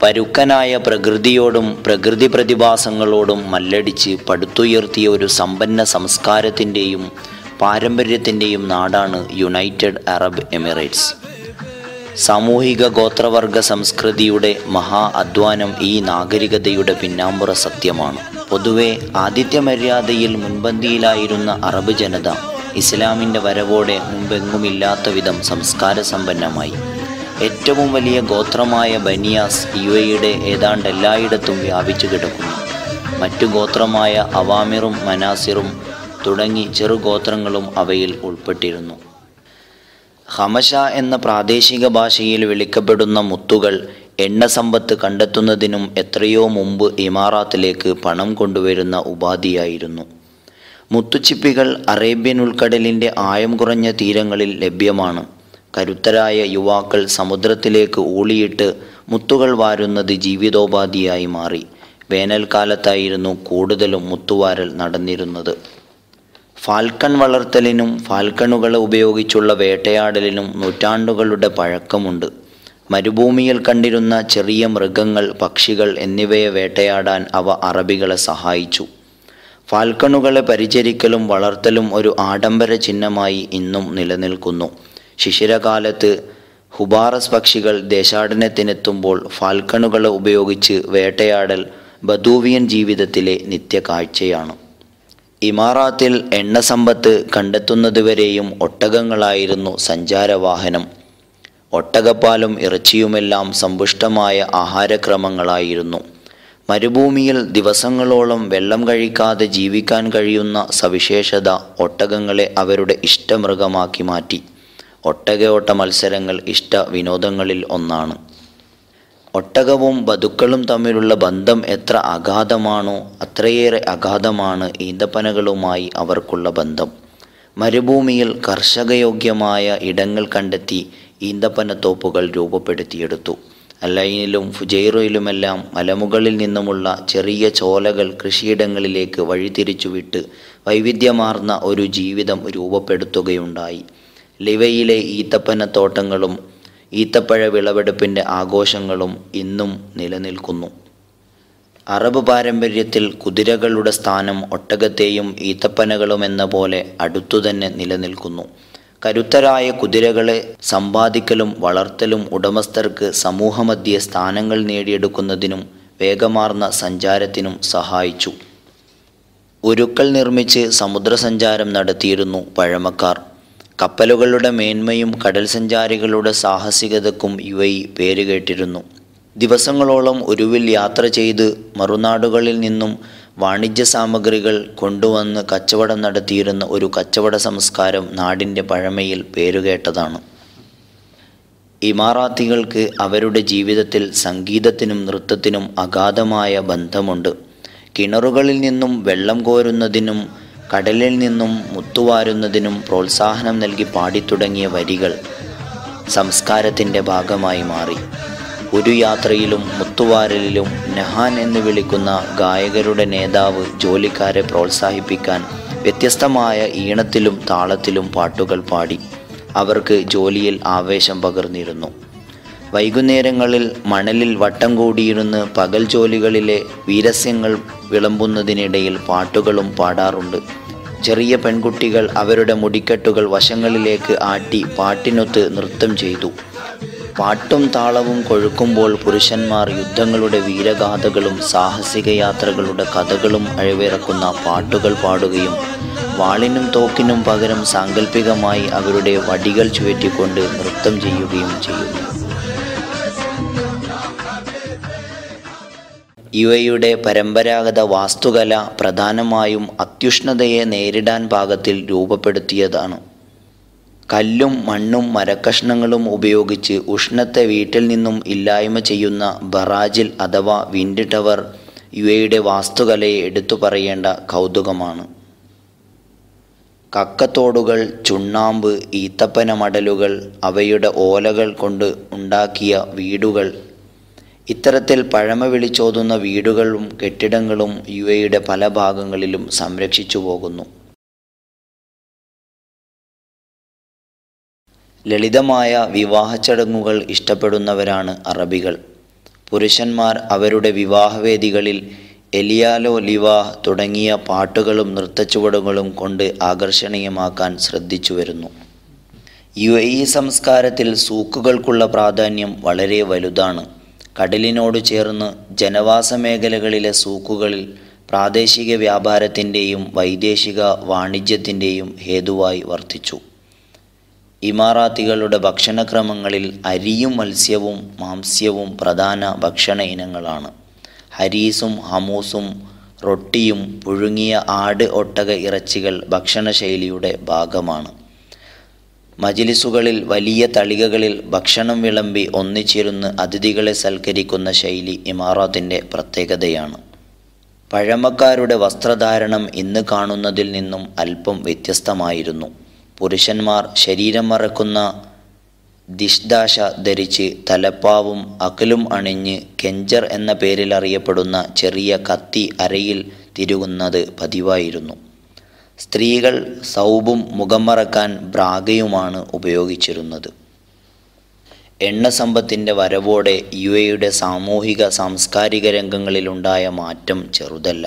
പരുക്കനായ പ്രകൃതിയോടും പ്രകൃതി പ്രതിഭാസങ്ങളോടും മല്ലടിച്ച് പടുത്തുയർത്തിയ ഒരു സമ്പന്ന സംസ്കാരത്തിൻ്റെയും പാരമ്പര്യത്തിൻ്റെയും നാടാണ് യുണൈറ്റഡ് അറബ് എമിറേറ്റ്സ്. സാമൂഹിക ഗോത്രവർഗ സംസ്കൃതിയുടെ മഹാ അധ്വാനം ഈ നാഗരികതയുടെ പിന്നാമ്പുറ സത്യമാണ്. പൊതുവെ ആതിഥ്യമര്യാദയിൽ മുൻപന്തിയിലായിരുന്ന അറബ് ജനത ഇസ്ലാമിൻ്റെ വരവോടെ മുമ്പെങ്ങുമില്ലാത്ത വിധം സംസ്കാര സമ്പന്നമായി. ഏറ്റവും വലിയ ഗോത്രമായ ബനിയാസ് യുഎഇയുടെ ഏതാണ്ട് എല്ലായിടത്തും വ്യാപിച്ചു കിടക്കുന്നു. മറ്റു ഗോത്രമായ അവാമിറും മനാസിറും തുടങ്ങി ചെറുഗോത്രങ്ങളും അവയിൽ ഉൾപ്പെട്ടിരുന്നു. ഹമഷ എന്ന പ്രാദേശിക ഭാഷയിൽ വിളിക്കപ്പെടുന്ന മുത്തുകൾ എണ്ണസമ്പത്ത് കണ്ടെത്തുന്നതിനും എത്രയോ മുമ്പ് ഇമാറാത്തിലേക്ക് പണം കൊണ്ടുവരുന്ന ഉപാധിയായിരുന്നു. മുത്തുച്ചിപ്പികൾ അറേബ്യൻ ഉൾക്കടലിൻ്റെ ആഴം കുറഞ്ഞ തീരങ്ങളിൽ ലഭ്യമാണ്. കരുത്തരായ യുവാക്കൾ സമുദ്രത്തിലേക്ക് ഊളിയിട്ട് മുത്തുകൾ വാരുന്നത് ജീവിതോപാധിയായി മാറി. വേനൽക്കാലത്തായിരുന്നു കൂടുതലും മുത്തുവാരൽ നടന്നിരുന്നത്. ഫാൽക്കൺ വളർത്തലിനും ഫാൽക്കണുകളെ ഉപയോഗിച്ചുള്ള വേട്ടയാടലിനും നൂറ്റാണ്ടുകളുടെ പഴക്കമുണ്ട്. മരുഭൂമിയിൽ കണ്ടിരുന്ന ചെറിയ മൃഗങ്ങൾ, പക്ഷികൾ എന്നിവയെ വേട്ടയാടാൻ അവ അറബികളെ സഹായിച്ചു. ഫാൽക്കണുകളെ പരിചരിക്കലും വളർത്തലും ഒരു ആഡംബര ചിഹ്നമായി ഇന്നും നിലനിൽക്കുന്നു. ശിശിരകാലത്ത് ഹുബാറസ് പക്ഷികൾ ദേശാടനത്തിനെത്തുമ്പോൾ ഫാൽക്കണുകളെ ഉപയോഗിച്ച് വേട്ടയാടൽ ബദൂവിയൻ ജീവിതത്തിലെ നിത്യ കാഴ്ചയാണ്. ഇമാറാത്തിൽ എണ്ണസമ്പത്ത് കണ്ടെത്തുന്നതുവരെയും ഒട്ടകങ്ങളായിരുന്നു സഞ്ചാരവാഹനം. ഒട്ടകപ്പാലും ഇറച്ചിയുമെല്ലാം സമ്പുഷ്ടമായ ആഹാരക്രമങ്ങളായിരുന്നു. മരുഭൂമിയിൽ ദിവസങ്ങളോളം വെള്ളം കഴിക്കാതെ ജീവിക്കാൻ കഴിയുന്ന സവിശേഷത ഒട്ടകങ്ങളെ അവരുടെ ഇഷ്ടമൃഗമാക്കി മാറ്റി. ഒട്ടകയോട്ട മത്സരങ്ങൾ ഇഷ്ട വിനോദങ്ങളിൽ ഒന്നാണ്. ഒട്ടകവും ബതുക്കളും തമ്മിലുള്ള ബന്ധം എത്ര അഗാധമാണോ അത്രയേറെ അഗാധമാണ് ഈന്തപ്പനകളുമായി അവർക്കുള്ള ബന്ധം. മരുഭൂമിയിൽ കർഷകയോഗ്യമായ ഇടങ്ങൾ കണ്ടെത്തി ഈന്തപ്പനത്തോപ്പുകൾ രൂപപ്പെടുത്തിയെടുത്തു. അലൈനിലും ഫുജൈറയിലുമെല്ലാം മലമുകളിൽ നിന്നുമുള്ള ചെറിയ ചോലകൾ കൃഷിയിടങ്ങളിലേക്ക് വഴിതിരിച്ചുവിട്ട് വൈവിധ്യമാർന്ന ഒരു ജീവിതം രൂപപ്പെടുത്തുകയുണ്ടായി. ലിവയിലെ ഈത്തപ്പനത്തോട്ടങ്ങളും ഈത്തപ്പഴ വിളവെടുപ്പിൻ്റെ ആഘോഷങ്ങളും ഇന്നും നിലനിൽക്കുന്നു. അറബ് പാരമ്പര്യത്തിൽ കുതിരകളുടെ സ്ഥാനം ഒട്ടകത്തെയും ഈത്തപ്പനകളുമെന്ന പോലെ അടുത്തുതന്നെ നിലനിൽക്കുന്നു. കരുത്തരായ കുതിരകളെ സമ്പാദിക്കലും വളർത്തലും ഉടമസ്ഥർക്ക് സമൂഹമധ്യേ സ്ഥാനങ്ങൾ നേടിയെടുക്കുന്നതിനും വേഗമാർന്ന സഞ്ചാരത്തിനും സഹായിച്ചു. ഉരുക്കൾ നിർമ്മിച്ച് സമുദ്രസഞ്ചാരം നടത്തിയിരുന്നു പഴമക്കാർ. കപ്പലുകളുടെ മേന്മയും കടൽ സഞ്ചാരികളുടെ സാഹസികതയ്ക്കും യുഎഇ പേരുകേട്ടിരുന്നു. ദിവസങ്ങളോളം ഉരുവിൽ യാത്ര ചെയ്ത് മറുനാടുകളിൽ നിന്നും വാണിജ്യ സാമഗ്രികൾ കൊണ്ടുവന്ന് കച്ചവടം നടത്തിയിരുന്ന ഒരു കച്ചവട സംസ്കാരം നാടിൻ്റെ പഴമയിൽ പേരുകേട്ടതാണ്. ഇമാറാത്തികൾക്ക് അവരുടെ ജീവിതത്തിൽ സംഗീതത്തിനും നൃത്തത്തിനും അഗാധമായ ബന്ധമുണ്ട്. കിണറുകളിൽ നിന്നും വെള്ളം കോരുന്നതിനും കടലിൽ നിന്നും മുത്തുവാരുന്നതിനും പ്രോത്സാഹനം നൽകി പാടിത്തുടങ്ങിയ വരികൾ സംസ്കാരത്തിൻ്റെ ഭാഗമായി മാറി. ഒരു യാത്രയിലും മുത്തുവാരലിലും നഹാൻ എന്ന് വിളിക്കുന്ന ഗായകരുടെ നേതാവ് ജോലിക്കാരെ പ്രോത്സാഹിപ്പിക്കാൻ വ്യത്യസ്തമായ ഈണത്തിലും താളത്തിലും പാട്ടുകൾ പാടി അവർക്ക് ജോലിയിൽ ആവേശം പകർന്നിരുന്നു. വൈകുന്നേരങ്ങളിൽ മണലിൽ വട്ടം കൂടിയിരുന്ന് പകൽ ജോലികളിലെ വീരസ്യങ്ങൾ വിളമ്പുന്നതിനിടയിൽ പാട്ടുകളും പാടാറുണ്ട്. ചെറിയ പെൺകുട്ടികൾ അവരുടെ മുടിക്കെട്ടുകൾ വശങ്ങളിലേക്ക് ആട്ടി പാട്ടിനൊത്ത് നൃത്തം ചെയ്തു. പാട്ടും താളവും കൊഴുക്കുമ്പോൾ പുരുഷന്മാർ യുദ്ധങ്ങളുടെ വീരഗാഥകളും സാഹസിക യാത്രകളുടെ കഥകളും അഴിവിറക്കുന്ന പാട്ടുകൾ പാടുകയും വാളിനും തോക്കിനും പകരം സാങ്കല്പികമായി അവരുടെ വടികൾ ചുഴറ്റിക്കൊണ്ട് നൃത്തം ചെയ്യുകയും ചെയ്യുന്നു. യുഎഇയുടെ പരമ്പരാഗത വാസ്തുകല പ്രധാനമായും അത്യുഷ്ണതയെ നേരിടാൻ പാകത്തിൽ രൂപപ്പെടുത്തിയതാണ്. കല്ലും മണ്ണും മരക്കഷ്ണങ്ങളും ഉപയോഗിച്ച് ഉഷ്ണത്തെ വീട്ടിൽ നിന്നും ഇല്ലായ്മ ചെയ്യുന്ന ബറാജിൽ അഥവാ വിൻഡ് ടവർ യുഎഇയുടെ വാസ്തുകലയെ എടുത്തു പറയേണ്ട കൗതുകമാണ്. കക്കത്തോടുകൾ, ചുണ്ണാമ്പ്, ഈത്തപ്പന മടലുകൾ, അവയുടെ ഓലകൾ കൊണ്ട് ഉണ്ടാക്കിയ വീടുകൾ, ഇത്തരത്തിൽ പഴമ വിളിച്ചോതുന്ന വീടുകളും കെട്ടിടങ്ങളും യുഎഇയുടെ പല ഭാഗങ്ങളിലും സംരക്ഷിച്ചു പോകുന്നു. ലളിതമായ വിവാഹ ചടങ്ങുകൾ ഇഷ്ടപ്പെടുന്നവരാണ് അറബികൾ. പുരുഷന്മാർ അവരുടെ വിവാഹവേദികളിൽ എലിയാലോ ലിവാഹ് തുടങ്ങിയ പാട്ടുകളും നൃത്തച്ചുവടുകളും കൊണ്ട് ആകർഷണീയമാക്കാൻ ശ്രദ്ധിച്ചു വരുന്നു. UAE സംസ്കാരത്തിൽ സൂക്കുകൾക്കുള്ള പ്രാധാന്യം വളരെ വലുതാണ്. കടലിനോട് ചേർന്ന് ജനവാസ മേഖലകളിലെ സൂക്കുകളിൽ പ്രാദേശിക വ്യാപാരത്തിൻ്റെയും വൈദേശിക വാണിജ്യത്തിൻ്റെയും ഹേതുവായി വർത്തിച്ചു. ഇമാറാത്തികളുടെ ഭക്ഷണക്രമങ്ങളിൽ അരിയും മത്സ്യവും മാംസ്യവും പ്രധാന ഭക്ഷണ ഇനങ്ങളാണ്. ഹരീസും ഹമൂസും റൊട്ടിയും പുഴുങ്ങിയ ആട് ഒട്ടക ഇറച്ചികൾ ഭക്ഷണശൈലിയുടെ ഭാഗമാണ്. മജ്‌ലിസുകളിൽ വലിയ തളികകളിൽ ഭക്ഷണം വിളമ്പി ഒന്നിച്ചിരുന്ന് അതിഥികളെ സൽക്കരിക്കുന്ന ശൈലി ഇമാറാത്തിൻ്റെ പ്രത്യേകതയാണ്. പഴമക്കാരുടെ വസ്ത്രധാരണം ഇന്ന് കാണുന്നതിൽ നിന്നും അല്പം വ്യത്യസ്തമായിരുന്നു. പുരുഷന്മാർ ശരീരം മറക്കുന്ന ദിഷ്ദാശ ധരിച്ച് തലപ്പാവും അകലും അണിഞ്ഞ് കെഞ്ചർ എന്ന പേരിൽ അറിയപ്പെടുന്ന ചെറിയ കത്തി അരയിൽ തിരുകുന്നത് പതിവായിരുന്നു. സ്ത്രീകൾ സൗബും മുഖം മറക്കാൻ ബ്രാഗയുമാണ് ഉപയോഗിച്ചിരുന്നത്. എണ്ണസമ്പത്തിൻ്റെ വരവോടെ UAEയുടെ സാമൂഹിക സാംസ്കാരിക രംഗങ്ങളിലുണ്ടായ മാറ്റം ചെറുതല്ല.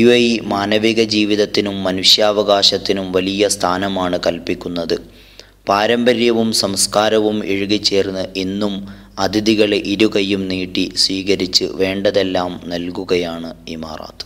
UAE മാനവിക ജീവിതത്തിനും മനുഷ്യാവകാശത്തിനും വലിയ സ്ഥാനമാണ് കൽപ്പിക്കുന്നത്. പാരമ്പര്യവും സംസ്കാരവും ഇഴുകിച്ചേർന്ന് ഇന്നും അതിഥികളെ ഇരുകൈയും നീട്ടി സ്വീകരിച്ച് വേണ്ടതെല്ലാം നൽകുകയാണ് ഇമാറാത്ത്.